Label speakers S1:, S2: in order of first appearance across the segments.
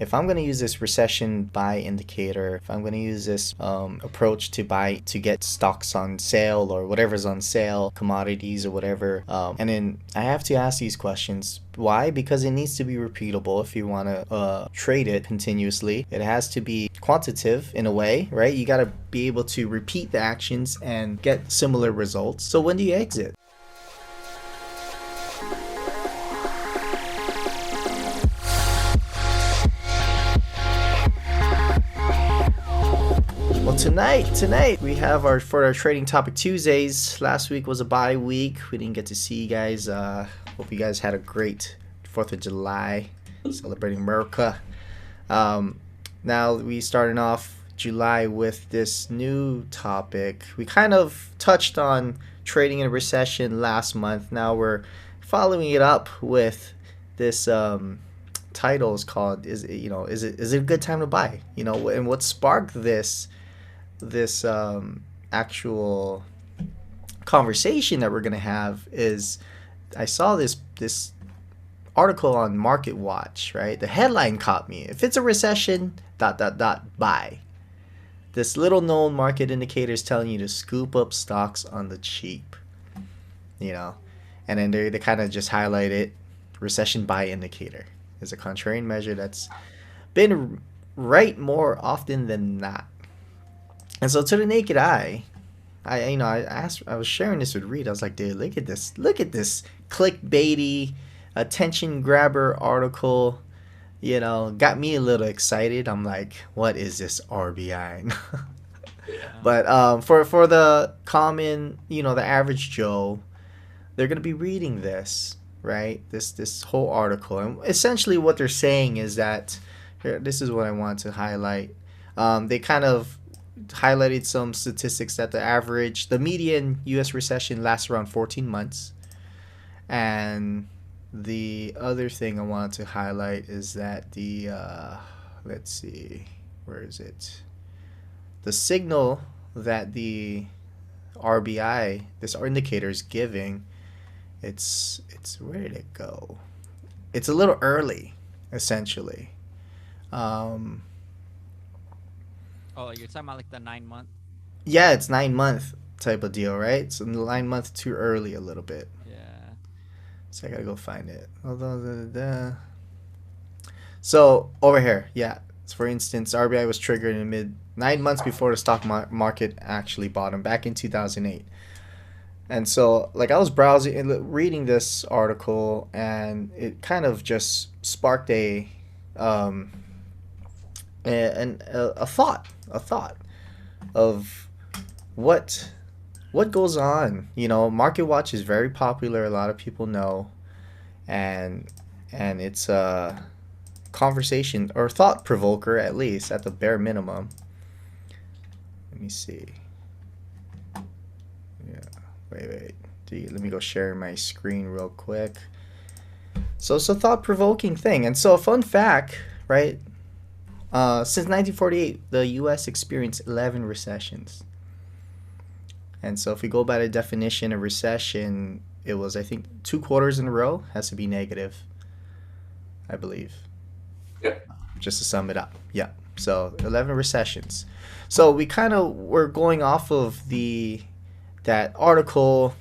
S1: if I'm going to use this recession buy indicator, if I'm going to use this approach to buy to get stocks on sale or whatever's on sale, commodities or whatever, and then I have to ask these questions. Why? Because it needs to be repeatable if you want to trade it continuously. It has to be quantitative in a way, right? You got to be able to repeat the actions and get similar results. So when do you exit? Well, tonight we have our trading topic Tuesdays. Last week was a bye week. We didn't get to see you guys. Hope you guys had a great 4th of July, celebrating America. Now we starting off July with this new topic. We kind of touched on trading in a recession last month. Now we're following it up with this title is called is it a good time to buy? And what sparked this actual conversation that we're gonna have is I saw this article on Market Watch, right? The headline caught me. If it's a recession, ... buy. This little known market indicator is telling you to scoop up stocks on the cheap, and then they kind of just highlight it. Recession buy indicator is a contrarian measure that's been right more often than not. And so to the naked eye, I was sharing this with Reed. I was like, dude, look at this clickbaity, attention grabber article. Got me a little excited. I'm like, what is this RBI?
S2: Yeah.
S1: But for the common, the average Joe, they're gonna be reading this, right? This whole article, and essentially what they're saying is that here, this is what I want to highlight. They kind of highlighted some statistics that the median U.S. recession lasts around 14 months. And the other thing I wanted to highlight is that let's see, where is it? The signal that the RBI, this indicator, is giving, it's where did it go? It's a little early, essentially. Um,
S2: Oh, you're talking about like the 9 month?
S1: Yeah, it's 9 month type of deal, right? So 9 month too early a little bit.
S2: Yeah.
S1: So I gotta go find it. So over here, yeah. So for instance, RBI was triggered in the mid 9 months before the stock market actually bottomed back in 2008. And so, like, I was browsing and reading this article, and it kind of just sparked um, a thought of what goes on. Market Watch is very popular. A lot of people know, and it's a conversation or thought provoker, at least at the bare minimum. Let me see. Yeah, wait. Let me go share my screen real quick. So it's a thought provoking thing, and so a fun fact, right? Since 1948, the U.S. experienced 11 recessions. And so if we go by the definition of recession, it was, I think, 2 quarters in a row has to be negative, I believe.
S3: Yep.
S1: Just to sum it up. Yeah. So 11 recessions. So we kind of were going off of that article,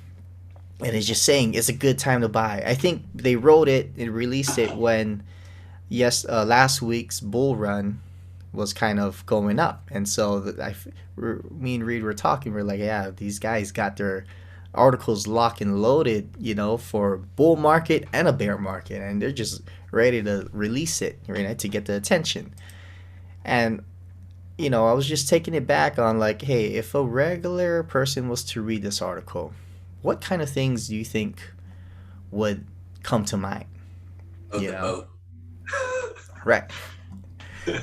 S1: and it's just saying it's a good time to buy. I think they wrote it and released it when last week's bull run was kind of going up, and so me and Reed were talking. We're like, yeah, these guys got their articles locked and loaded, for bull market and a bear market, and they're just ready to release it, right, to get the attention. And I was just taking it back on, like, hey, if a regular person was to read this article, what kind of things do you think would come to mind?
S3: Of
S1: You
S3: the
S1: know,
S3: boat.
S1: right?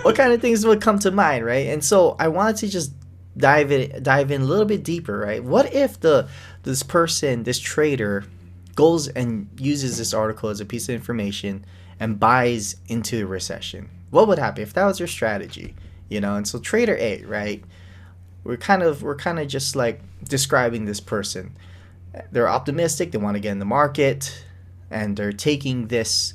S1: What kind of things would come to mind, right? And so I wanted to just dive in a little bit deeper, right? What if this trader goes and uses this article as a piece of information and buys into the recession? What would happen if that was your strategy? And so trader A, right? We're kind of just like describing this person. They're optimistic, they want to get in the market, and they're taking this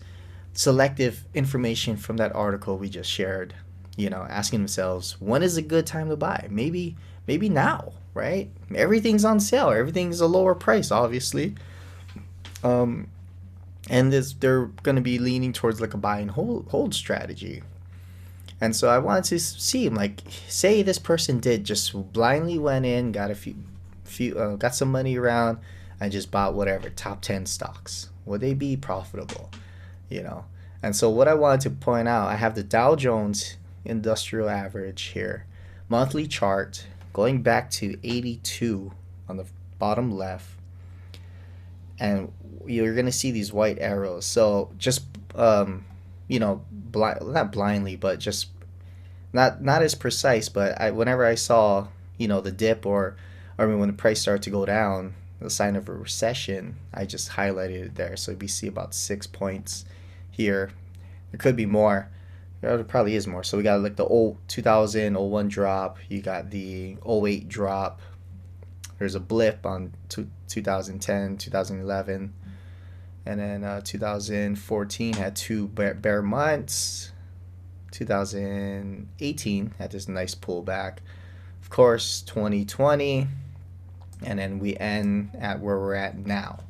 S1: selective information from that article we just shared, asking themselves, when is a good time to buy? Maybe now, right? Everything's on sale. Everything's a lower price, obviously. Um, and they're going to be leaning towards like a buy and hold strategy. And so I wanted to see, like, say this person did just blindly went in, got got some money around, and just bought whatever top 10 stocks. Would they be profitable? And so what I wanted to point out, I have the Dow Jones Industrial Average here, monthly chart going back to 82 on the bottom left, and you're gonna see these white arrows. So just not blindly, but just not as precise. But whenever I saw the dip, or I mean when the price started to go down, the sign of a recession, I just highlighted it there. So we see about 6 points here. There could be more. There probably is more. So we got like the 2001 drop. You got the '08 drop. There's a blip on 2010, 2011. And then 2014 had two bear months. 2018 had this nice pullback. Of course, 2020. And then we end at where we're at now.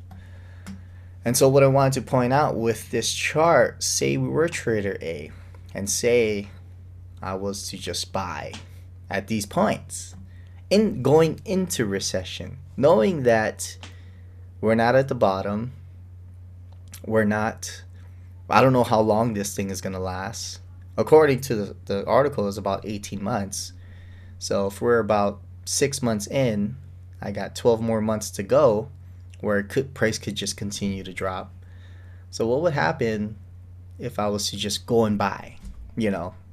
S1: And so what I wanted to point out with this chart, say we were trader A, and say I was to just buy at these points, going into recession, knowing that we're not at the bottom, I don't know how long this thing is going to last. According to the article, it's about 18 months. So if we're about 6 months in, I got 12 more months to go where price could just continue to drop. So what would happen if I was to just go and buy?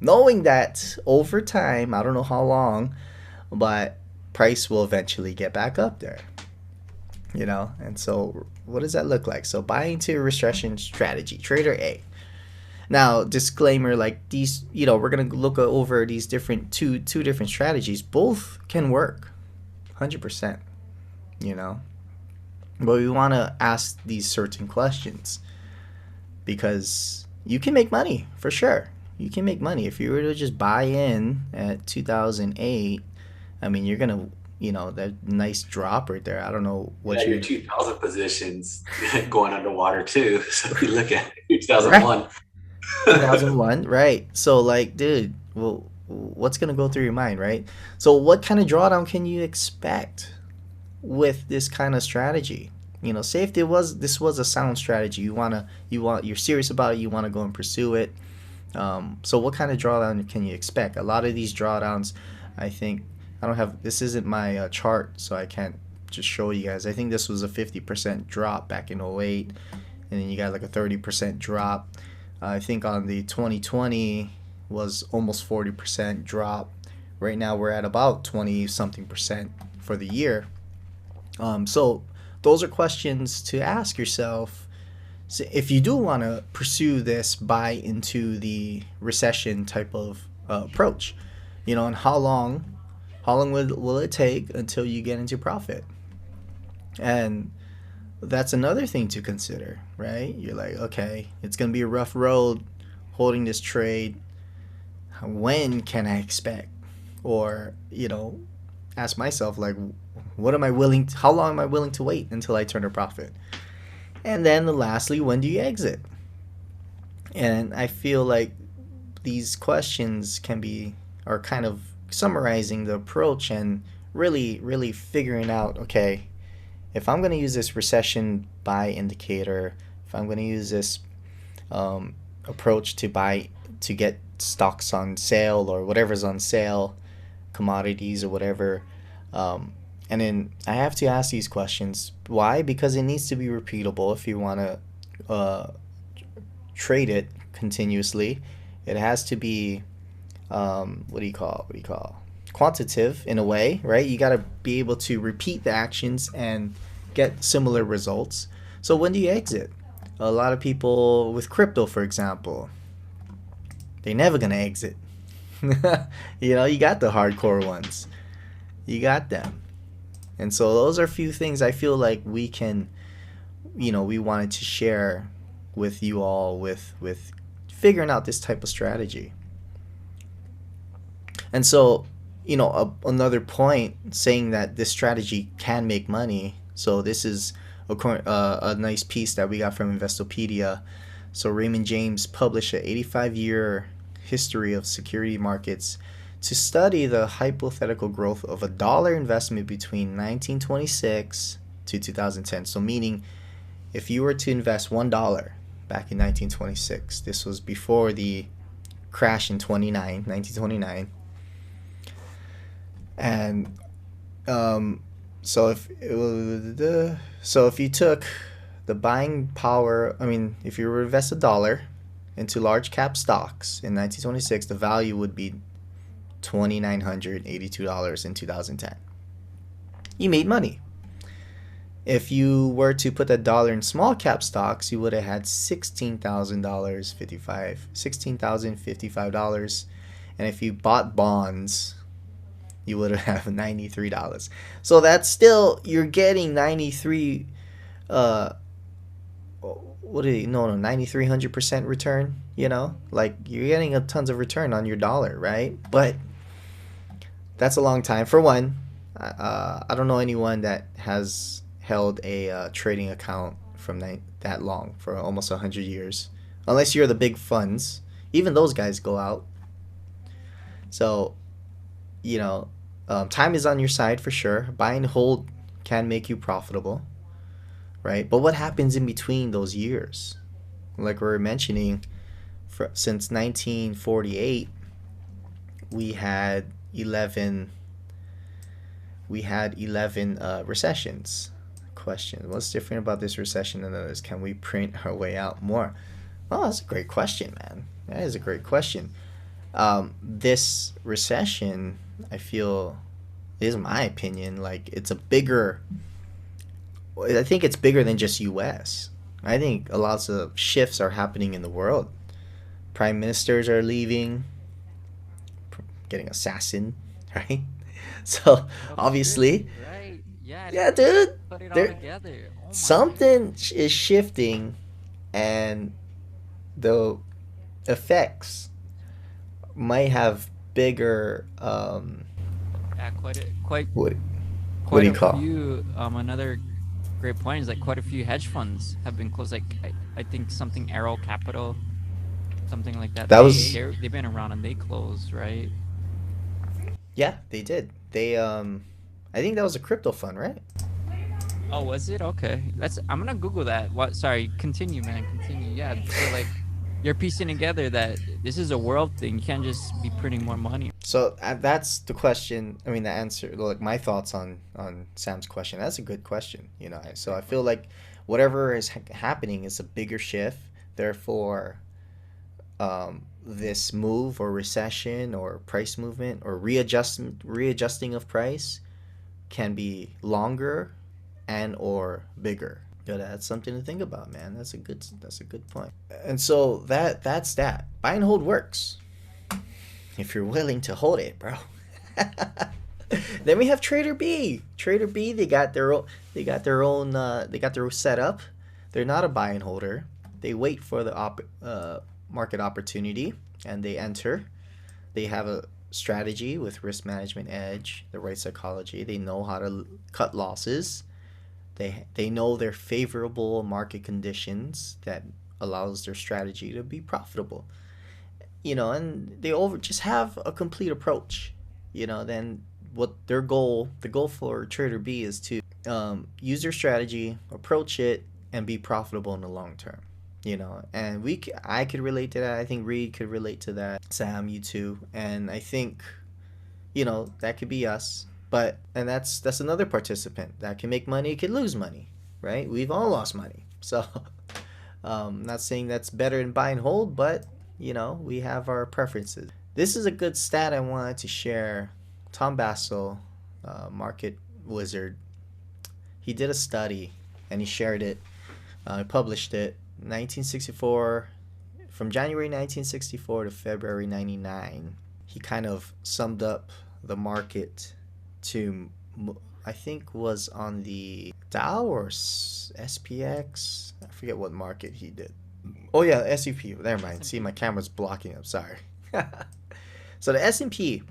S1: Knowing that over time, I don't know how long, but price will eventually get back up there. And so what does that look like? So buying to recession strategy, trader A. Now, disclaimer, like these, we're going to look over these different two different strategies. Both can work 100%, but we want to ask these certain questions because you can make money for sure. You can make money if you were to just buy in at 2008. I mean, you're gonna, that nice drop right there. I don't know what
S3: your 2000 positions going underwater too. So if you look at 2001,
S1: 2001, right? So like, dude, well, what's gonna go through your mind, right? So what kind of drawdown can you expect with this kind of strategy? Say if this was a sound strategy, you're serious about it, you want to go and pursue it. So what kind of drawdown can you expect? A lot of these drawdowns, I think, this isn't my chart, so I can't just show you guys. I think this was a 50% drop back in '08, and then you got like a 30% drop. I think on the 2020 was almost 40% drop. Right now we're at about 20 something percent for the year. So those are questions to ask yourself. So if you do want to pursue this buy into the recession type of approach, and how long will it take until you get into profit? And that's another thing to consider, right? You're like, okay, it's going to be a rough road holding this trade. When can I expect? Or, ask myself, like, how long am I willing to wait until I turn a profit? And then lastly, when do you exit? And I feel like these questions are kind of summarizing the approach and really, really figuring out, okay, if I'm going to use this recession buy indicator, if I'm going to use this approach to get stocks on sale or whatever's on sale, commodities or whatever, and then I have to ask these questions. Why? Because it needs to be repeatable if you want to trade it continuously. It has to be quantitative in a way, right? You got to be able to repeat the actions and get similar results. So when do you exit? A lot of people with crypto, for example, they're never going to exit. You got the hardcore ones. You got them. And so those are a few things I feel like we wanted to share with you all with figuring out this type of strategy. And so, another point saying that this strategy can make money. So this is a nice piece that we got from Investopedia. So Raymond James published an 85-year history of security markets to study the hypothetical growth of a dollar investment between 1926 to 2010. So meaning, if you were to invest $1 back in 1926, this was before the crash in 1929. And so if you took the buying power, if you were to invest $1 into large cap stocks in 1926, the value would be $2,982 in 2010. You made money. If you were to put that dollar in small cap stocks, you would have had $16,055. And if you bought bonds, you would have $93. So that's still, you're getting 93 9,300% return, like you're getting a tons of return on your dollar, right? But that's a long time. For one, I don't know anyone that has held a trading account from that long, for almost 100 years, unless you're the big funds. Even those guys go out. So time is on your side for sure. Buy and hold can make you profitable, right? But what happens in between those years? Like we were mentioning, since 1948, we had 11 recessions. Question: what's different about this recession than others? Can we print our way out more? Oh, that's a great question, man. That is a great question. This recession, I feel, is my opinion, like I think it's bigger than just US. I think lots of shifts are happening in the world. Prime ministers are leaving, getting assassinated, right? So
S2: Oh,
S1: obviously,
S2: really? Right. Yeah, I
S1: yeah,
S2: didn't
S1: dude,
S2: put it all
S1: there
S2: together. Oh my.
S1: something is shifting, and the effects might have bigger
S2: Yeah,
S1: what what
S2: quite
S1: do you
S2: a
S1: call?
S2: few. Another great point is like quite a few hedge funds have been closed. Like I think something Arrow Capital, something like that.
S1: That was
S2: They've been around and they closed, right?
S1: Yeah, they did. I think that was a crypto fund, right?
S2: Oh, was it? Okay. I'm gonna Google that. What? Sorry. Continue, man. Continue. Yeah. So like, you're piecing together that this is a world thing. You can't just be printing more money.
S1: So that's the question. The answer. Like my thoughts on Sam's question. That's a good question. So I
S2: Great
S1: feel
S2: question.
S1: like whatever is happening is a bigger shift. Therefore, this move or recession or price movement or readjusting of price can be longer and or bigger. Yeah, that's something to think about, man. That's a good point. And so that's that. Buy and hold works if you're willing to hold it, bro. Then we have Trader B. Trader B, they got their own setup. They're not a buy and holder. They wait for the market opportunity and they enter. They have a strategy with risk management edge, the right psychology. They know how to cut losses. They know their favorable market conditions that allows their strategy to be profitable. And they just have a complete approach. Then what the goal for Trader B is to use their strategy, approach it, and be profitable in the long term. And I could relate to that. I think Reed could relate to that. Sam, you too. And I think that could be us. And that's another participant that can make money, can lose money, right? We've all lost money. So not saying that's better than buy and hold, but we have our preferences. This is a good stat I wanted to share. Tom Bassel, market wizard, he did a study and he shared it. He published it 1964, from January 1964 to February 99. He kind of summed up the market to, I think, was on the Dow or SPX. I forget what market he did. Oh yeah, S&P. Never mind. See,
S2: S&P.
S1: my camera's blocking. I'm sorry. So the S&P,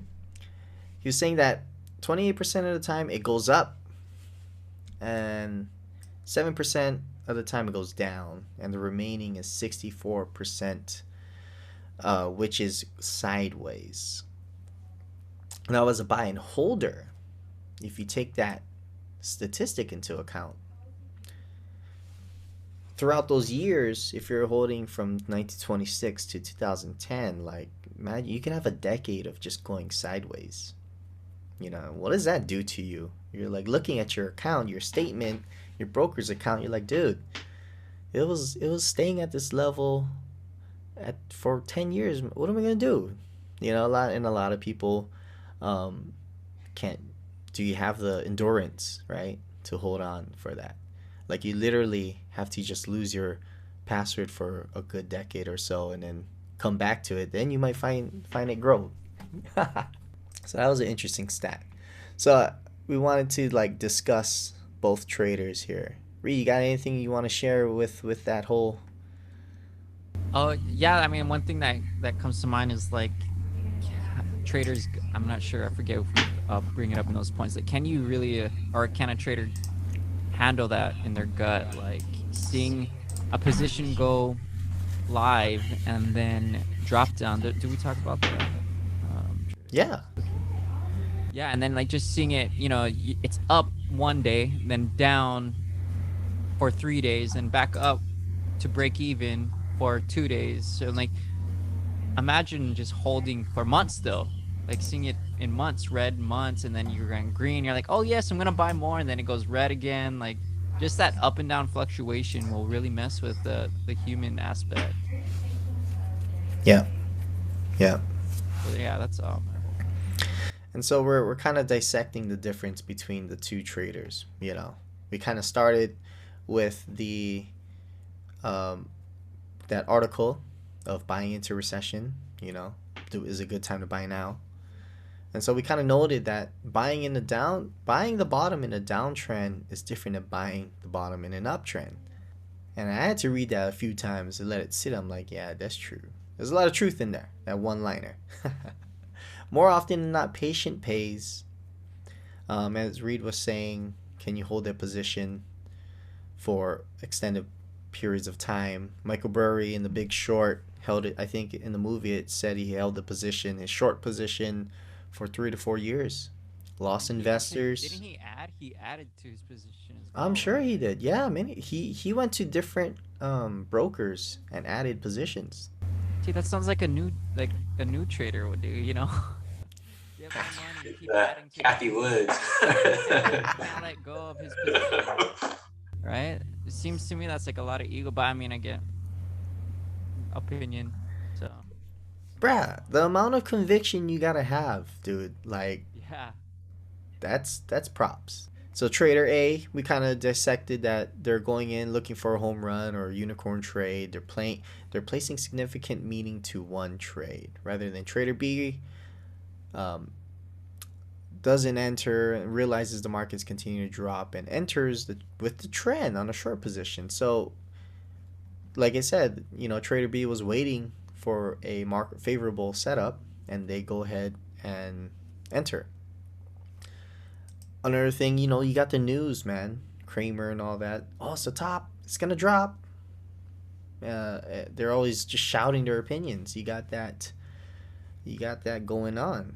S1: he was saying that 28% of the time it goes up, and 7% of the time it goes down, and the remaining is 64%, which is sideways. Now, as a buy and holder, if you take that statistic into account, throughout those years, if you're holding from 1926 to 2010, like, man, you can have a decade of just going sideways. What does that do to you? You're like looking at your account, your statement, your broker's account. You're like, dude, it was staying at this level for 10 years. What am I gonna do? A lot of people um, can't. Do you have the endurance, right, to hold on for that? Like, you literally have to just lose your password for a good decade or so, and then come back to it. Then you might find it grow. So that was an interesting stat. So we wanted to like discuss both traders here. Ree, you got anything you want to share with that whole?
S2: Oh yeah, I mean, one thing that comes to mind is like traders. I'm not sure. I forget if we bring it up in those points. Like, can you really, or can a trader handle that in their gut? Like seeing a position go live and then drop down. Do we talk about that?
S1: Yeah.
S2: Yeah, and then like just seeing it, it's up one day, then down for 3 days, and back up to break even for 2 days. So like, imagine just holding for months still, like seeing it in months, red months, and then you're going green. You're like, oh yes, I'm gonna buy more, and then it goes red again. Like, just that up and down fluctuation will really mess with the human aspect.
S1: Yeah. Yeah.
S2: So yeah, that's
S1: And so we're kind of dissecting the difference between the two traders. We kind of started with the um, that article of buying into recession. Is a good time to buy now. And so we kind of noted that buying the bottom in a downtrend is different than buying the bottom in an uptrend. And I had to read that a few times and let it sit. I'm like, yeah, that's true. There's a lot of truth in there. That one liner. More often than not, patient pays. As Reed was saying, can you hold that position for extended periods of time? Michael Burry in The Big Short held it. I think in the movie it said he held the position, his short position, for 3 to 4 years. Lost investors.
S2: Didn't he add? He added to his position as
S1: I'm
S2: well,
S1: sure
S2: right?
S1: he did. Yeah, I mean, he went to different brokers and added positions.
S2: See, that sounds like a new trader would do. You have more money, you keep adding to
S3: Kathy
S2: it.
S3: Woods.
S2: Not let go of his position, right? It seems to me that's like a lot of ego, but I mean, I get opinion, so
S1: Bruh, the amount of conviction you gotta have, dude. Like,
S2: yeah.
S1: that's props. So trader A, we kind of dissected that they're going in looking for a home run or a unicorn trade. They're placing significant meaning to one trade, rather than trader B um, doesn't enter and realizes the market's continuing to drop and enters with the trend on a short position. So, like I said, trader B was waiting for a market favorable setup, and they go ahead and enter. Another thing, you got the news, man. Kramer and all that. Oh, it's the top. It's gonna drop. They're always just shouting their opinions. You got that. You got that going on.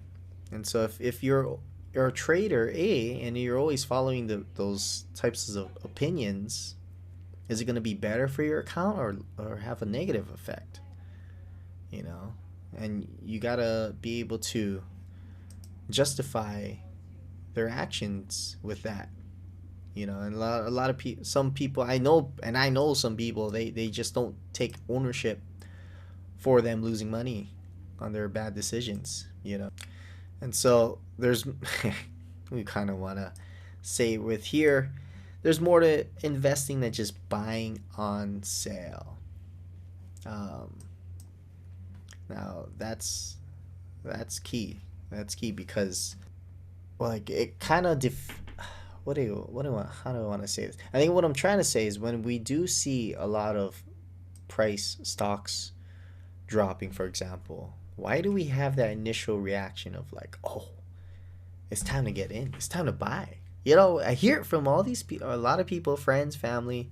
S1: And so if you're a trader A and you're always following those types of opinions, is it going to be better for your account or have a negative effect? And you got to be able to justify their actions with that. And a lot of people, some people I know some people, they just don't take ownership for them losing money on their bad decisions. And so there's we kind of want to say with here, there's more to investing than just buying on sale. um, Now that's key. That's key because, well, like, it kind of what do I how do I want to say this? I think what I'm trying to say is when we do see a lot of price stocks dropping, for example, why do we have that initial reaction of like, oh, it's time to get in, it's time to buy? You know, I hear it from all these people, a lot of people, friends, family.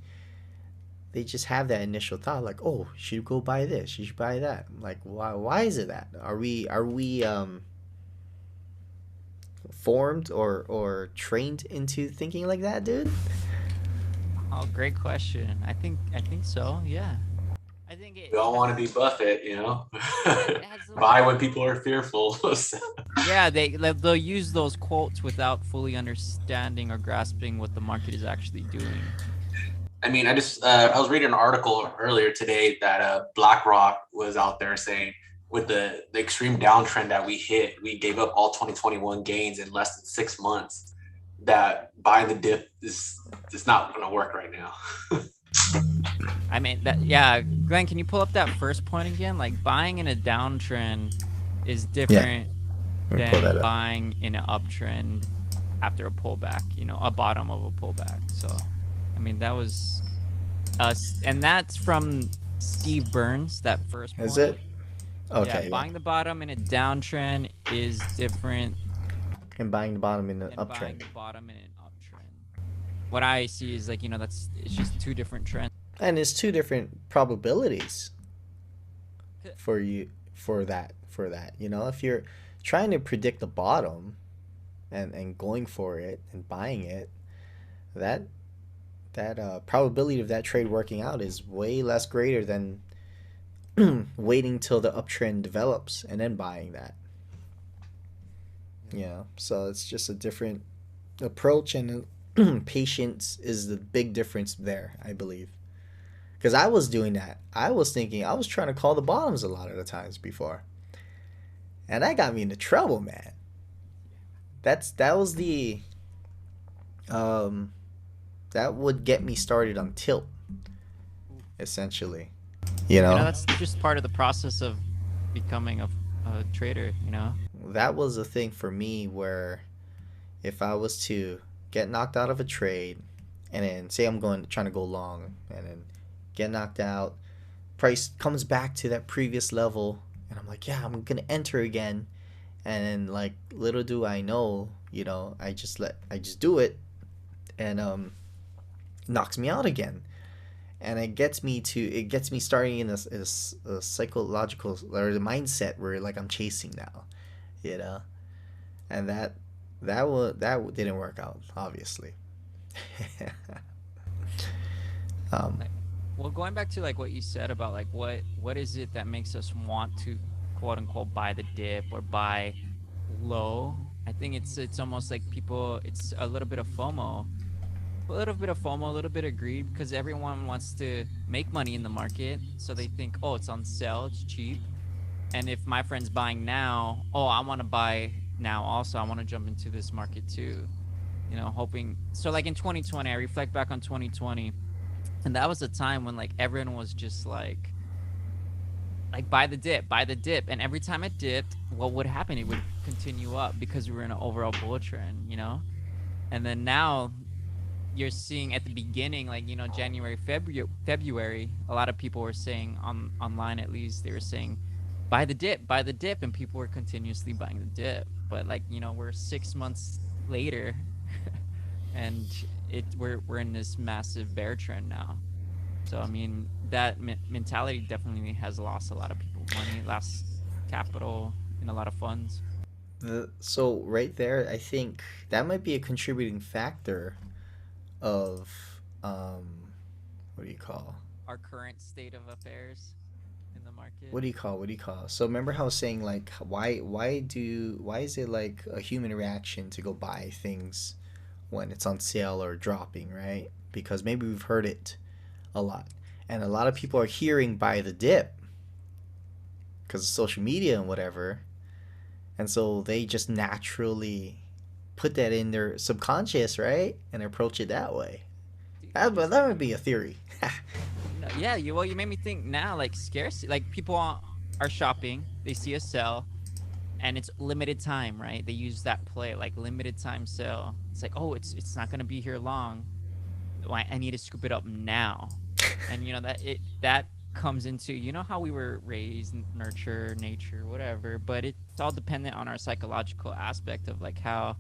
S1: They just have that initial thought, like, oh, you should go buy this, you should buy that. I'm like, why? Why is it that? Are we formed or trained into thinking like that, dude?
S2: Oh, great question. I think so. Yeah. I think
S3: We all want to be Buffett,
S2: it has a
S3: buy
S2: lot.
S3: when people are fearful.
S2: Yeah, they'll use those quotes without fully understanding or grasping what the market is actually doing.
S3: I mean, I was reading an article earlier today that BlackRock was out there saying with the extreme downtrend that we hit, we gave up all 2021 gains in less than 6 months. That buying the dip is not going to work right now.
S2: I mean that yeah, Glenn, can you pull up that first point again? Like buying in a downtrend is
S1: Yeah,
S2: different
S1: let me pull that
S2: than
S1: up.
S2: buying in an uptrend after a pullback, a bottom of a pullback. So, I mean, that was us, and that's from Steve Burns, that first
S1: Is
S2: point.
S1: it?
S2: Yeah,
S1: Okay, yeah.
S2: buying the bottom in a downtrend is different
S1: And buying the bottom in the
S2: than buying
S1: uptrend.
S2: the bottom in an uptrend. What I see is like, it's just two different trends.
S1: And it's two different probabilities for you for that. You know, if you're trying to predict the bottom and going for it and buying it, that that probability of that trade working out is way less greater than waiting till the uptrend develops and then buying that. You know, so it's just a different approach, and patience is the big difference there, I believe. Because I was doing that. I was thinking, I was trying to call the bottoms a lot of the times before. And that got me into trouble, man. That was the um that would get me started on tilt, essentially. You know?
S2: That's just part of the process of becoming a trader.
S1: That was a thing for me where if I was to get knocked out of a trade and then say I'm going trying to go long and then get knocked out, price comes back to that previous level and I'm like, yeah, I'm gonna enter again. And then like little do I know, I just do it and knocks me out again. And it gets me starting in a psychological or the mindset where like I'm chasing now, you know, and that didn't work out, obviously. um,
S2: Like, well, going back to like what you said about like what is it that makes us want to quote unquote buy the dip or buy low? I think it's almost like people. It's a little bit of FOMO, a little bit of greed because everyone wants to make money in the market. So they think, oh, it's on sale, it's cheap. And if my friend's buying now, oh, I want to buy now also. I want to jump into this market too. Hoping. So like in 2020, I reflect back on 2020, and that was a time when like everyone was just like buy the dip, and every time it dipped, what would happen? It would continue up because we were in an overall bull trend. And then now you're seeing at the beginning, like January, February, a lot of people were saying online, at least they were saying buy the dip, and people were continuously buying the dip. But like we're 6 months later, and we're in this massive bear trend now. So I mean that mentality definitely has lost a lot of people money, lost capital in a lot of funds.
S1: so right there, I think that might be a contributing factor of what do you call
S2: Our current state of affairs in the market.
S1: what do you call so remember how I was saying like why is it like a human reaction to go buy things when it's on sale or dropping, right? Because maybe we've heard it a lot, and a lot of people are hearing buy the dip because of social media and whatever, and so they just naturally put that in their subconscious, right, and approach it that way.
S2: Dude,
S1: That would be a theory.
S2: no, yeah, you made me think now, like scarcity, like people are shopping, they see a sale, and it's limited time, right? They use that play, like limited time sale. It's like, oh, it's not gonna be here long. I need to scoop it up now, and that comes into, you know, how we were raised, nurture, nature, whatever, but it's all dependent on our psychological aspect of like how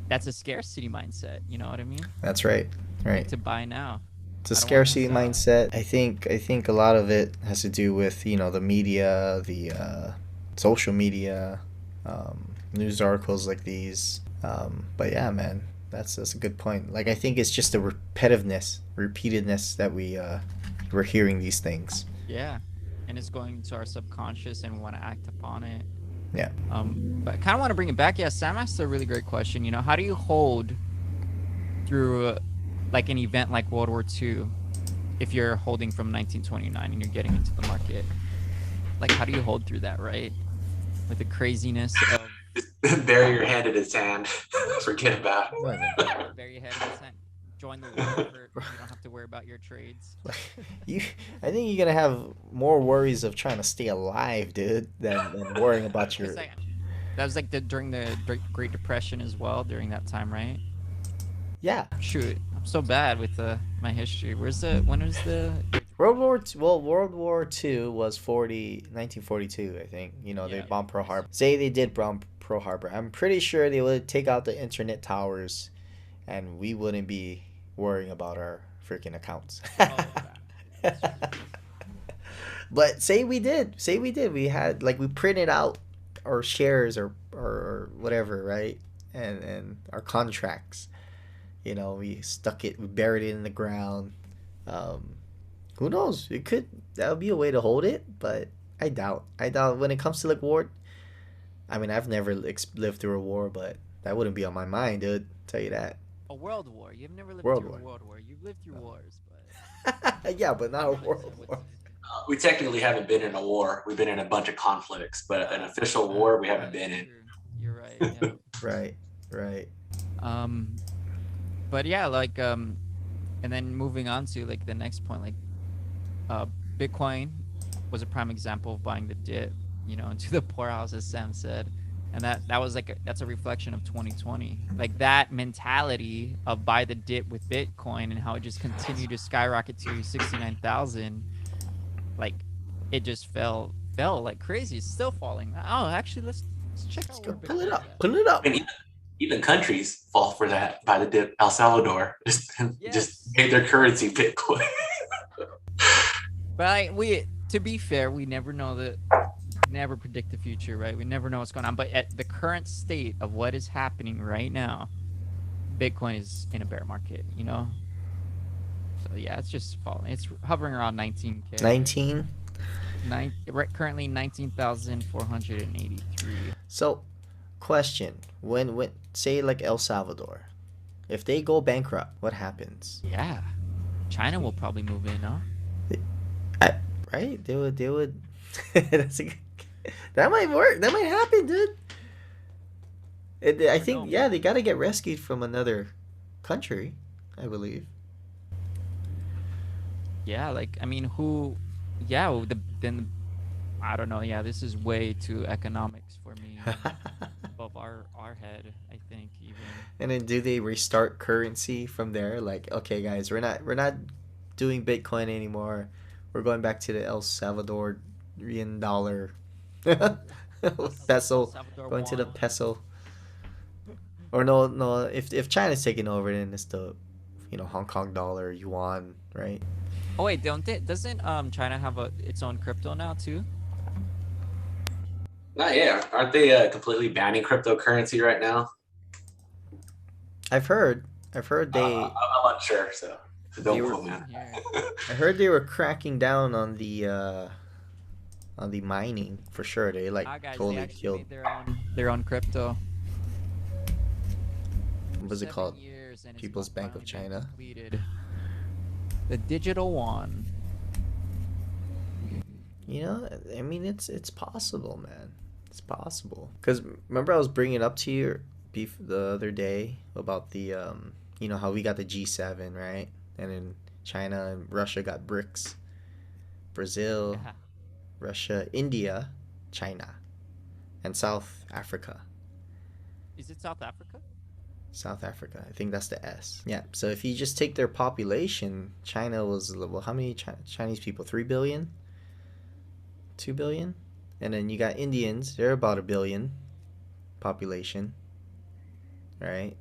S2: that's a scarcity mindset. You know what I mean?
S1: That's right.
S2: Like
S1: Right.
S2: to buy now.
S1: It's a
S2: I don't want to
S1: scarcity
S2: miss out.
S1: mindset. I think a lot of it has to do with the media, the social media, news articles like these. But yeah, man, that's a good point. Like I think it's just the repeatedness that we're hearing these things.
S2: Yeah. And it's going into our subconscious and we want to act upon it.
S1: Yeah.
S2: But I kind of want to bring it back. Yeah, Sam asked a really great question. You know, how do you hold through like an event like World War II if you're holding from 1929 and you're getting into the market? Like, how do you hold through that, right? With the craziness of
S3: Just bury your head in his sand. Forget about
S1: Right, man.
S3: it.
S2: bury your head in the sand, join the war effort. You don't have to worry about your trades.
S1: You, I think you're gonna have more worries of trying to stay alive, dude, than worrying about your.
S2: It's like that was like during the Great Depression as well. During that time, right?
S1: Yeah.
S2: Shoot, I'm so bad with my history. When was the Great
S1: World War
S2: Depression?
S1: II, well, World War II was 1942, I think. They
S2: Yeah,
S1: bombed Pearl
S2: I see.
S1: Harbor. Say they did bomb Pearl Harbor. I'm pretty sure they would take out the internet towers, and we wouldn't be worrying about our freaking accounts.
S2: Oh, that's true.
S1: But say we did. Say we did. We had like we printed out our shares or whatever, right? And our contracts. We stuck it, we buried it in the ground. Um, who knows? It could that would be a way to hold it, but I doubt. I doubt when it comes to like war. I mean, I've never lived through a war, but that wouldn't be on my mind, dude. Tell you that.
S2: A world war. You've never lived
S1: World
S2: through a
S1: war.
S2: world war. You've lived through wars, but
S1: Yeah, but
S2: I
S1: not a
S2: don't
S1: world
S2: understand what.
S1: war.
S3: We technically haven't been in a war. We've been in a bunch of conflicts, but an official war we haven't
S2: That's
S3: been in.
S2: true. You're right. Yeah.
S1: Right, right.
S2: Um, but yeah, like and then moving on to like the next point, like uh, Bitcoin was a prime example of buying the dip, into the poorhouse, as Sam said, and that was like that's a reflection of 2020, like that mentality of buy the dip with Bitcoin and how it just continued to skyrocket to 69,000, like it just fell like crazy. It's still falling. Oh, actually, let's check
S1: Let's
S2: out
S1: go
S2: where
S1: pull it
S2: Bitcoin's
S1: up.
S2: at.
S1: Pull it up.
S3: And even countries fall for that by the dip. El Salvador just
S2: Yes,
S3: made their currency Bitcoin.
S2: but to be fair, we never know never predict the future, right? We never know what's going on. But at the current state of what is happening right now, Bitcoin is in a bear market. So yeah, it's just falling. It's hovering around 19K.
S1: 19.
S2: Currently 19,483.
S1: So, question: when say like El Salvador, if they go bankrupt, what happens?
S2: Yeah, China will probably move in, huh?
S1: I, right? They would. That's a, that might work. That might happen, dude. I
S2: Never
S1: think
S2: know,
S1: yeah,
S2: man.
S1: they gotta get rescued from another country. I believe.
S2: Yeah, like I mean, who? Yeah, then I don't know. Yeah, this is way too economics for me. Above our head, I think even.
S1: And then do they restart currency from there? Like, okay, guys, we're not doing Bitcoin anymore. We're going back to the El Salvadorian dollar.
S2: El
S1: Peso,
S2: Salvador
S1: going to the
S2: won.
S1: peso. Or no, no. If China's taking over, then it's the Hong Kong dollar, yuan, right?
S2: Oh wait, doesn't China have its own crypto now too?
S3: Not yet. Aren't they completely banning cryptocurrency right now?
S1: I've heard. I've heard they
S3: I'm unsure, so
S1: they
S3: don't
S1: were.
S3: quote me.
S2: Same here.
S1: I heard they were cracking down on the mining for sure. They like
S2: Ah, guys, they
S1: totally
S2: actually
S1: killed.
S2: made their own crypto. For
S1: What was it
S2: 7
S1: called?
S2: years, and it's
S1: People's Bank of
S2: finally been
S1: China.
S2: completed. The digital one.
S1: I mean, it's possible, man. It's possible. Cause remember I was bringing up to you beef the other day about the how we got the G7, right? And then China and Russia got BRICS, Brazil,
S2: Yeah.
S1: Russia, India, China, and South Africa.
S2: Is it South Africa?
S1: South Africa. I think that's the S. Yeah. So if you just take their population, China was, well, how many Chinese people? 3 billion? 2 billion? And then you got Indians. They're about a billion population, right?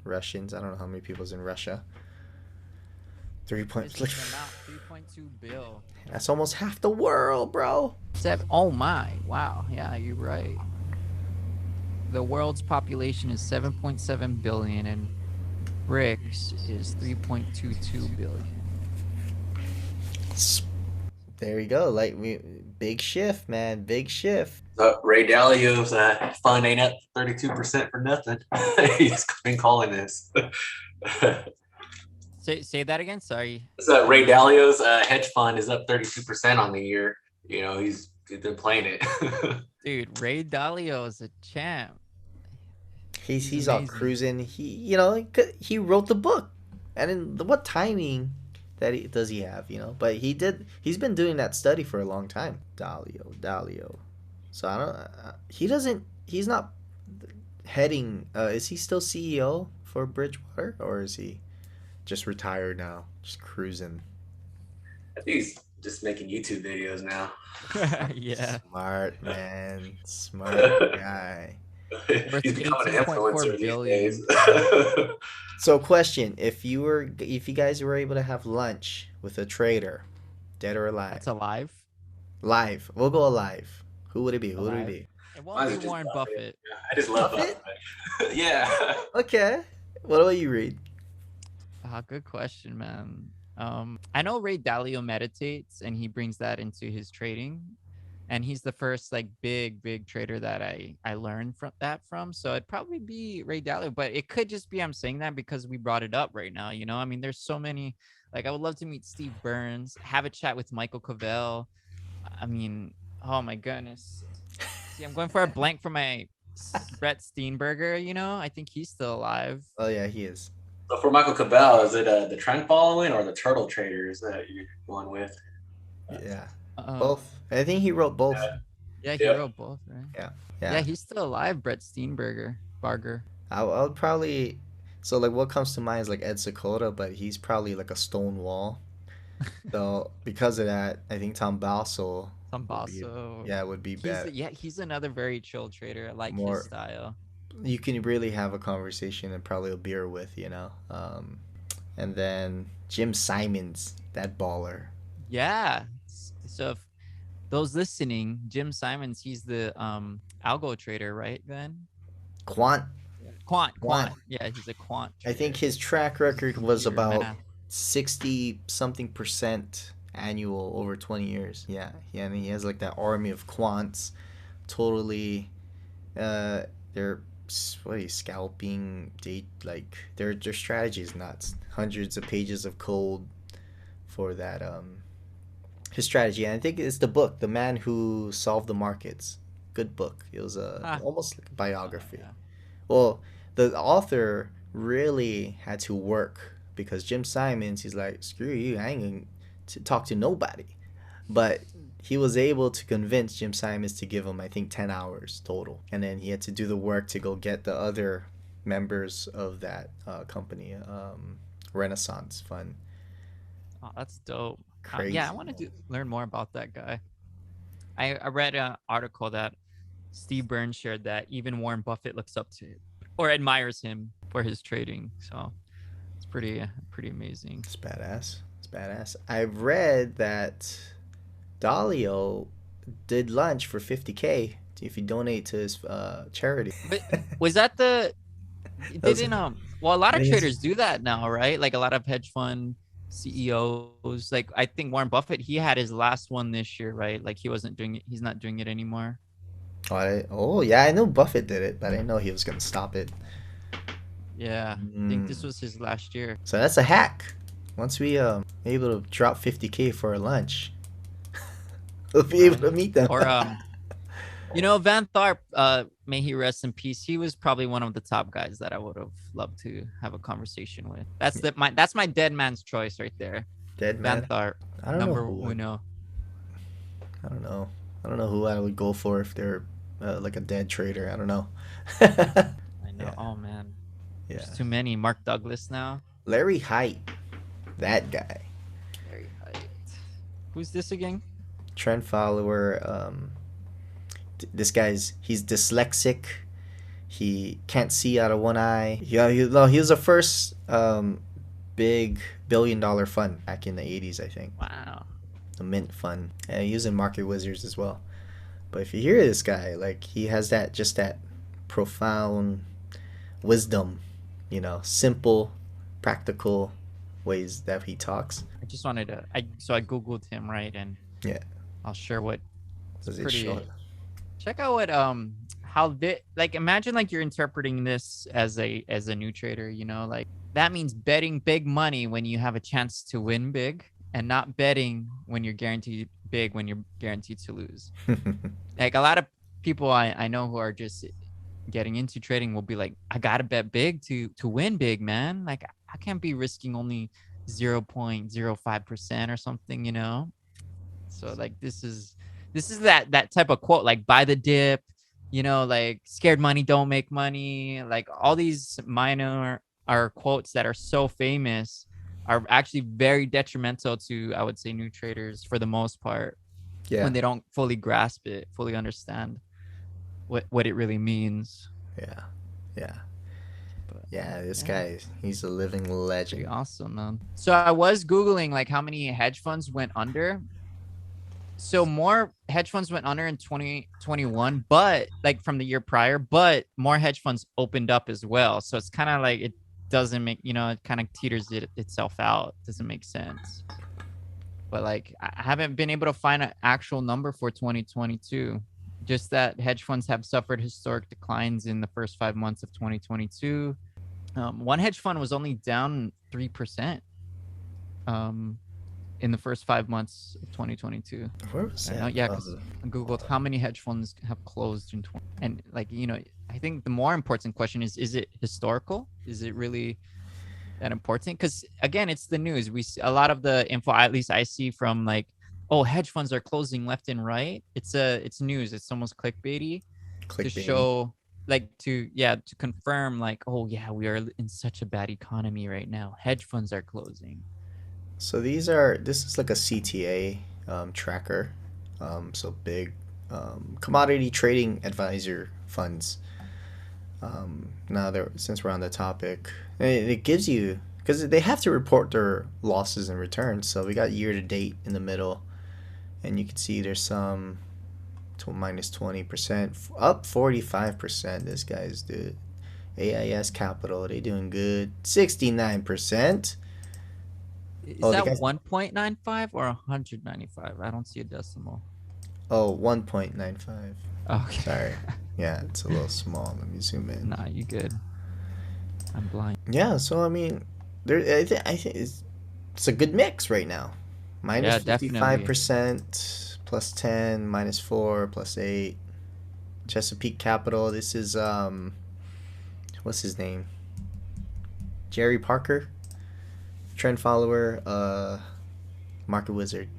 S1: Russians. I don't know how many people's in Russia. 3
S2: This
S1: point.
S2: is the amount, 3.2 bill.
S1: That's almost half the world, bro.
S2: Oh my, wow, yeah, you're right. The world's population is 7.7 billion, and BRICS is 3.22 billion.
S1: There you go. Like big shift, man. Big shift.
S3: Ray Dalio's fund ain't up 32% for nothing. He's been calling this.
S2: Say that again. Sorry.
S3: So Ray Dalio's hedge fund is up 32% on the year. You know, he's been playing it.
S2: Dude, Ray Dalio is a champ.
S1: He's all cruising. He wrote the book, and in what timing does he have? But he's been doing that study for a long time. Dalio. So I don't. He's not heading. Is he still CEO for Bridgewater, or is he just retired now, just cruising?
S3: I think he's just making YouTube videos now.
S2: Yeah.
S1: Smart man, smart guy.
S3: He's becoming an influencer these days.
S1: So, question: if you guys were able to have lunch with a trader, dead or alive?
S2: That's alive.
S1: Live. We'll go alive. Who would it be? Who would it be?
S2: It won't be Warren Buffett.
S3: I just love Buffett. Yeah.
S1: Okay. What about you, Reed?
S2: Good question, man. I know Ray Dalio meditates, and he brings that into his trading. And he's the first like big trader that I learned from. So it'd probably be Ray Dalio, but it could just be I'm saying that because we brought it up right now. I mean, there's so many. Like, I would love to meet Steve Burns, have a chat with Michael Cavell. I mean, oh my goodness. See, I'm going for a blank for my Brett Steenberger. I think he's still alive.
S1: Oh yeah, he is.
S3: So for Michael Cavell, is it the trend following or the turtle traders that you're going with?
S1: Yeah. Both. I think he wrote both.
S2: Yeah, he wrote both, right?
S1: Yeah,
S2: he's still alive, Brett Steenberger.
S1: I would probably. So like, what comes to mind is like Ed Sakota, but he's probably like a stone wall. So because of that, I think Tom Basso. Would be better.
S2: He's another very chill trader. I like his style.
S1: You can really have a conversation and probably a beer with, and then Jim Simons, that baller.
S2: Yeah. So if those listening, Jim Simons, he's the algo trader, right? Then
S1: Quant.
S2: Yeah, he's a quant
S1: trader. I think his track record was about 60-something% annual over 20 years. Yeah, and he has like that army of quants. Totally, they're scalping. Their strategy is nuts. Hundreds of pages of code for that his strategy. And I think it's the book, The Man Who Solved the Markets. Good book. It was almost like a biography. Yeah. Well, the author really had to work because Jim Simons, he's like, screw you, I ain't going to talk to nobody. But he was able to convince Jim Simons to give him, I think, 10 hours total. And then he had to do the work to go get the other members of that company, Renaissance Fund.
S2: Oh, that's dope.
S1: Crazy.
S2: I wanted to learn more about that guy. I read an article that Steve Burns shared that even Warren Buffett looks up to or admires him for his trading. So it's pretty amazing.
S1: It's badass. I've read that Dalio did lunch for $50K if you donate to his charity.
S2: But was that the? Well, a lot of traders do that now, right? Like a lot of hedge fund CEOs. Like I think Warren Buffett, he had his last one this year, right? Like he wasn't doing it. He's not doing it anymore.
S1: Oh yeah, I know Buffett did it, but I didn't know he was gonna stop it.
S2: Yeah, I think this was his last year.
S1: So that's a hack. Once we able to drop $50K for a lunch, we'll be able to meet them.
S2: Or Van Tharp, may he rest in peace. He was probably one of the top guys that I would have loved to have a conversation with. That's my dead man's choice right there.
S1: Dead man.
S2: Van Tharp.
S1: I don't
S2: number
S1: know.
S2: uno.
S1: I don't know. I don't know who I would go for if they're like a dead trader. I don't know.
S2: I know. Yeah. Oh man. There's
S1: Yeah.
S2: too many. Mark Douglas now.
S1: Larry Height, that guy.
S2: Very hyped. Who's this again?
S1: Trend follower. This guy's he's dyslexic. He can't see out of one eye. Yeah, no, he was the first big $1 billion fund back in the 80s, I think.
S2: Wow.
S1: The Mint Fund. And he was in Market Wizards as well. But if you hear this guy, like he has that profound wisdom, simple, practical ways that he talks.
S2: I just wanted to. I googled him, right, and
S1: Yeah.
S2: I'll share what.
S1: Does it
S2: Pretty.
S1: show?
S2: Check out what how like imagine like you're interpreting this as a new trader, like that means betting big money when you have a chance to win big, and not betting when you're guaranteed big when you're guaranteed to lose. Like a lot of people I know who are just getting into trading will be like, I gotta bet big to win big, man. Like I can't be risking only 0.05% or something. So like this is that type of quote, like buy the dip, like scared money don't make money. Like all these minor are quotes that are so famous are actually very detrimental to, I would say, new traders for the most part,
S1: Yeah.
S2: when they don't fully grasp it, fully understand what it really means.
S1: Yeah. Yeah.
S2: But
S1: Yeah, this
S2: yeah,
S1: guy, he's a living
S2: pretty
S1: legend.
S2: awesome, man. So I was Googling like how many hedge funds went under. So more hedge funds went under in 2021, but like from the year prior, but more hedge funds opened up as well. So it's kind of like it doesn't make, it kind of teeters itself out. Doesn't make sense. But like I haven't been able to find an actual number for 2022. Just that hedge funds have suffered historic declines in the first 5 months of 2022. One hedge fund was only down 3%. In the first 5 months of 2022.
S1: Where was that?
S2: Yeah, because I googled how many hedge funds have closed in 20, and like I think the more important question is it historical? Is it really that important? Because again, it's the news. We see a lot of the info, at least I see, from like, oh, hedge funds are closing left and right. It's news. It's almost clickbaity to show, like, to confirm, like, oh yeah, we are in such a bad economy right now. Hedge funds are closing.
S1: So this is like a CTA tracker. So big commodity trading advisor funds. Now, since we're on the topic, it gives you, because they have to report their losses and returns. So we got year to date in the middle, and you can see there's some minus 20%, up 45%. This guy's dude. AIS Capital, they doing good. 69%.
S2: Is that 1.95 or 195? I don't see a decimal.
S1: Oh, 1.95.
S2: Okay.
S1: Sorry. Yeah, it's a little small. Let me zoom in.
S2: Nah, you good. I'm blind.
S1: Yeah, so I mean, I think it's a good mix right now. Minus 55%, plus 10, minus 4, plus 8. Chesapeake Capital. This is what's his name? Jerry Parker. Trend follower, Market Wizard.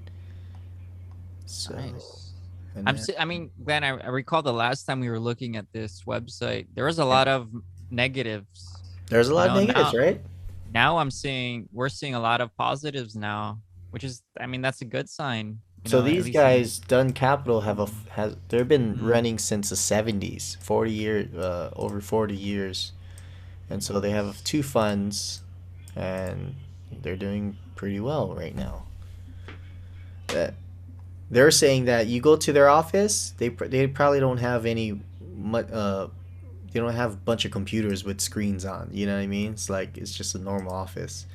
S1: So,
S2: nice.
S1: and
S2: I mean, Glenn, I recall the last time we were looking at this website, there was a lot of negatives.
S1: there's a lot of negatives, right?
S2: Now we're seeing a lot of positives now, which is, I mean, that's a good sign.
S1: So these guys, Dunn Capital, they've been running since the 70s, 40 years, over 40 years, and so they have 2 funds, and they're doing pretty well right now. They're saying that you go to their office, they probably don't have they don't have a bunch of computers with screens on. You know what I mean? It's just a normal office.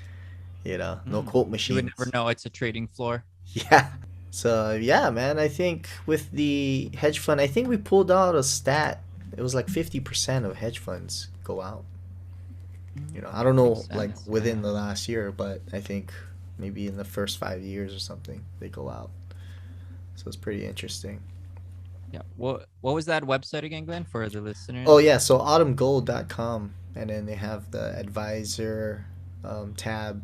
S1: No quote machines.
S2: You would never know it's a trading floor.
S1: Yeah. So yeah, man, I think with the hedge fund, I think we pulled out a stat. It was like 50% of hedge funds go out. I don't know, like within the last year, but I think maybe in the first 5 years or something, they go out. So it's pretty interesting.
S2: Yeah. What was that website again, Glenn, for the listeners?
S1: Oh yeah, so autumngold.com, and then they have the advisor tab,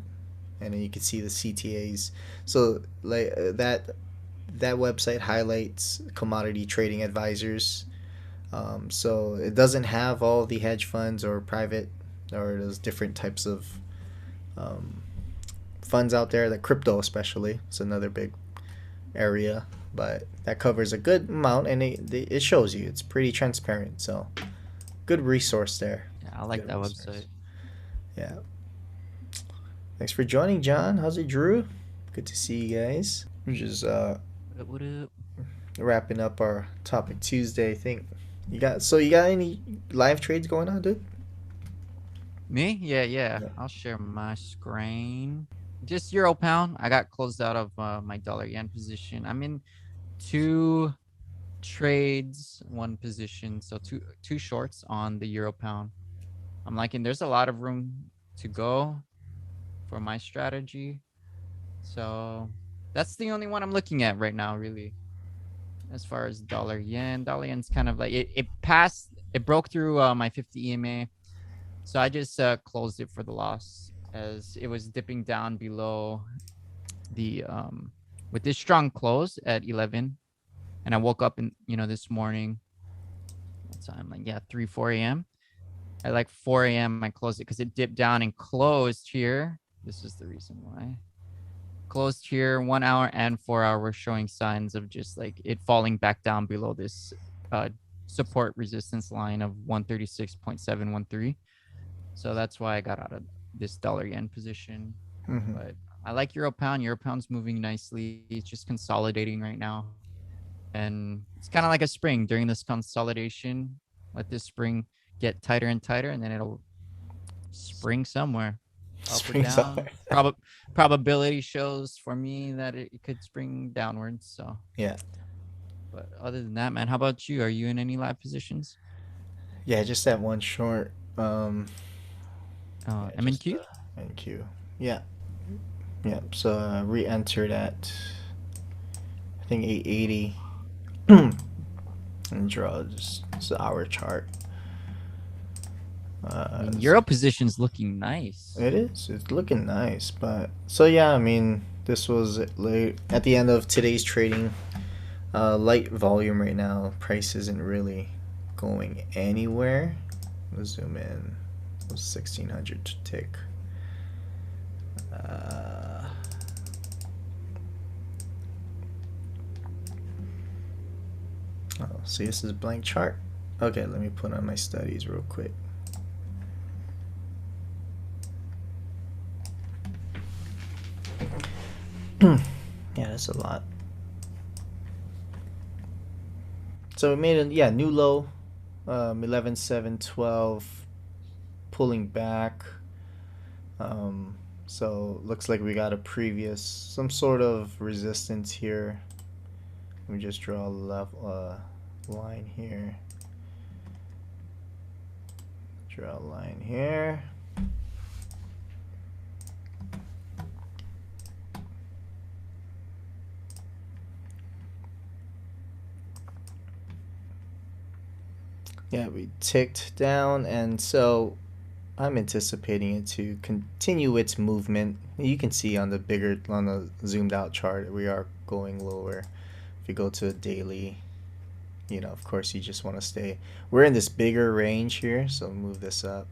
S1: and then you can see the CTAs. So like that website highlights commodity trading advisors. So it doesn't have all the hedge funds or private or there's different types of um, funds out there. Like crypto, especially, it's another big area, but that covers a good amount, and it shows you. It's pretty transparent, so good resource there.
S2: Yeah, I like
S1: Good
S2: that
S1: resource.
S2: website.
S1: Yeah. Thanks for joining, John. How's it, Drew? Good to see you guys. We're just
S2: What up?
S1: wrapping up our topic Tuesday. I think you got any live trades going on, dude?
S2: Me? Yeah.
S1: Yeah.
S2: I'll share my screen. Just euro pound. I got closed out of my dollar yen position. I'm in 2 trades, 1 position, so two shorts on the euro pound. I'm liking. There's a lot of room to go for my strategy, so that's the only one I'm looking at right now, really. As far as dollar yen's kind of like it broke through my 50 EMA, so I just closed it for the loss as it was dipping down below the with this strong close at 11, and I woke up in this morning. What time? Like 4 a.m. At like 4 a.m. I closed it because it dipped down and closed here. This is the reason why. Closed here 1 hour and 4 hour showing signs of just like it falling back down below this support resistance line of 136.713. So that's why I got out of this dollar yen position.
S1: Mm-hmm.
S2: But I like euro pound. Euro pound's moving nicely. It's just consolidating right now. And it's kind of like a spring. During this consolidation, let this spring get tighter and tighter, and then it'll spring somewhere. Up
S1: Spring
S2: or down. Probability shows for me that it could spring downwards. So
S1: Yeah.
S2: but other than that, man, how about you? Are you in any live positions?
S1: Yeah, just that one short. Yeah, just
S2: MNQ?
S1: NQ. Yeah. Yeah. So re-entered at I think 880 and draw just the hour chart.
S2: Euro position's looking nice.
S1: It is. It's looking nice, but so yeah. I mean, this was late at the end of today's trading. Light volume right now. Price isn't really going anywhere. Let's zoom in. It was 1600 tick. Oh, see, this is a blank chart. Okay, let me put on my studies real quick. Yeah, that's a lot. So we made a new low, 11,712, pulling back. So looks like we got some sort of resistance here. Let me just draw a line here. Draw a line here. Yeah, we ticked down, and so I'm anticipating it to continue its movement. You can see on the zoomed out chart, we are going lower. If you go to a daily, of course you just want to stay. We're in this bigger range here, so move this up.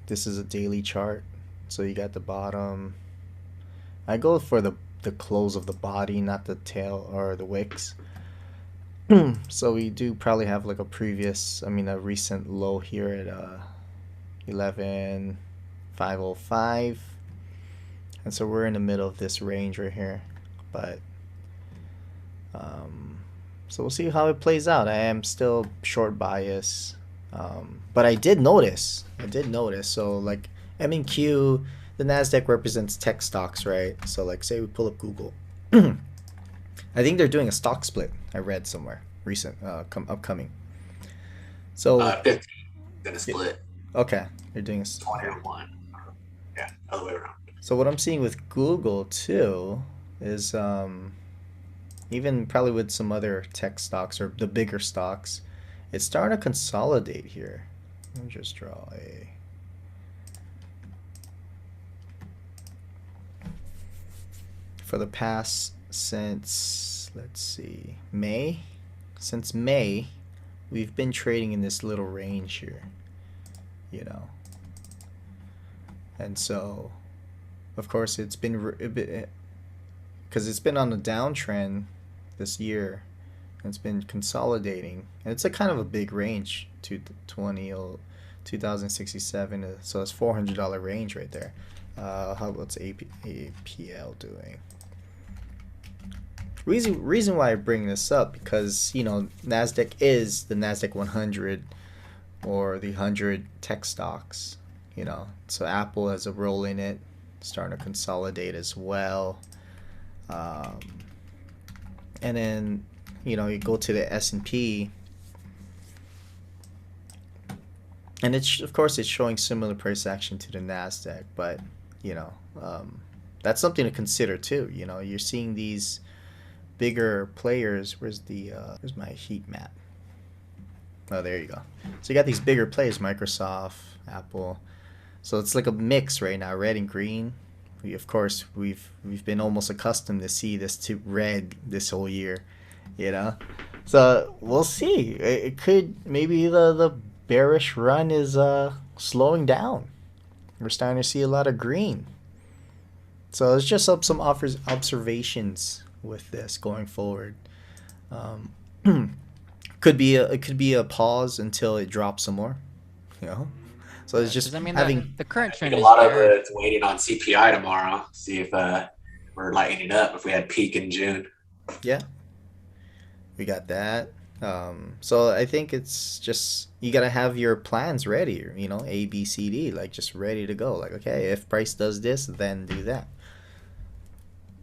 S1: This is a daily chart, so you got the bottom. I go for the close of the body, not the tail or the wicks. So we do probably have like a recent low here at 11,505, and so we're in the middle of this range right here. But so we'll see how it plays out. I am still short bias, but I did notice. So like M&Q, the Nasdaq represents tech stocks, right? So like say we pull up Google. I think they're doing a stock split. I read somewhere upcoming. So
S3: 50, then a split.
S1: Okay, they're doing
S3: 21. Yeah, other way around.
S1: So what I'm seeing with Google too is even probably with some other tech stocks or the bigger stocks, it's starting to consolidate here. Let me just draw for the past since, let's see, since May, we've been trading in this little range here. you know. And so, of course, it's been because it's been on a downtrend this year. It's been consolidating, and it's a kind of a big range to 2067. So it's $400 range right there. What's APL doing? Reason why I bring this up, because Nasdaq is the Nasdaq 100 or the 100 tech stocks. So Apple has a role in it, starting to consolidate as well. And then you go to the S&P, and it's of course it's showing similar price action to the Nasdaq, but that's something to consider too. You're seeing these bigger players. Where's my heat map? Oh, there you go. So you got these bigger players, Microsoft, Apple. So it's like a mix right now, red and green. Of course, we've been almost accustomed to see this to red this whole year, So we'll see. It could, maybe the bearish run is slowing down. We're starting to see a lot of green. So it's just some observations with this going forward. It could be a pause until it drops some more. So it's just having
S2: the current trend.
S3: A lot of it's waiting on CPI tomorrow. See if we're lighting it up. If we had peak in June.
S1: Yeah, we got that. So I think it's just you gotta have your plans ready. A, B, C, D, like just ready to go. Like, okay, if price does this, then do that.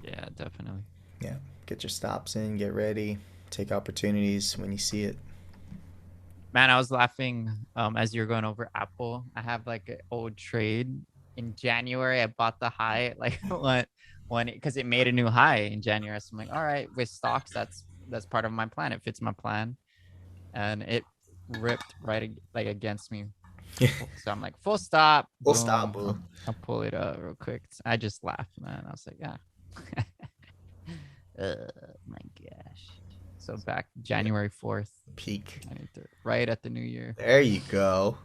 S2: Yeah, definitely.
S1: Yeah, get your stops in, get ready, take opportunities when you see it.
S2: Man, I was laughing as you're going over Apple. I have like an old trade in January. I bought the high like when because it made a new high in January. So I'm like, all right, with stocks, that's part of my plan. It fits my plan, and it ripped right like against me. So I'm like, full stop.
S1: Full stop.
S2: I'll pull it up real quick. I just laughed, man. I was like, yeah. My gosh. So back January 4th.
S1: Peak.
S2: Right at the new year.
S1: There you go.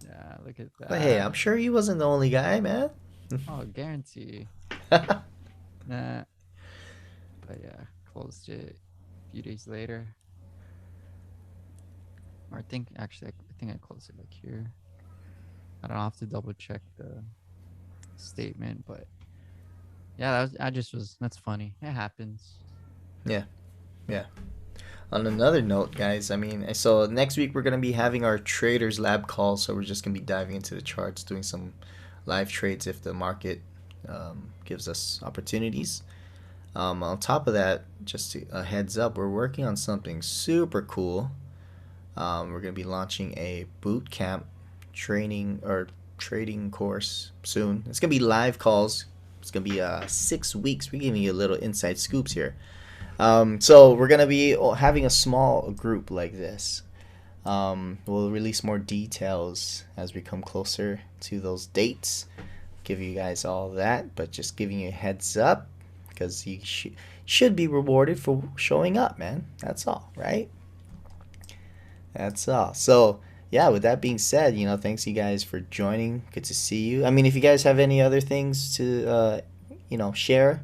S2: Yeah, look at that.
S1: But hey, I'm sure he wasn't the only guy, man.
S2: Oh, guarantee. Nah. But yeah, closed it a few days later. Or I think I closed it like here. I don't have to double check the statement, but yeah, that's funny. It happens.
S1: Yeah. On another note, guys, so next week we're going to be having our traders lab call, so we're just going to be diving into the charts, doing some live trades if the market gives us opportunities. On top of that, just a heads up, we're working on something super cool. We're going to be launching a boot camp training or trading course soon. It's going to be live calls. It's going to be 6 weeks. We're giving you a little inside scoops here. So we're going to be having a small group like this. We'll release more details as we come closer to those dates. Give you guys all that, but just giving you a heads up because you should be rewarded for showing up, man. That's all, right? That's all. So, yeah, with that being said, thanks you guys for joining. Good to see you. If you guys have any other things to, share,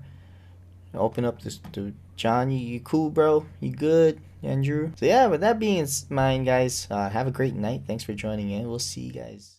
S1: open up this to John. You cool, bro? You good, Andrew? So, yeah, with that being in mind, guys, have a great night. Thanks for joining in. We'll see you guys.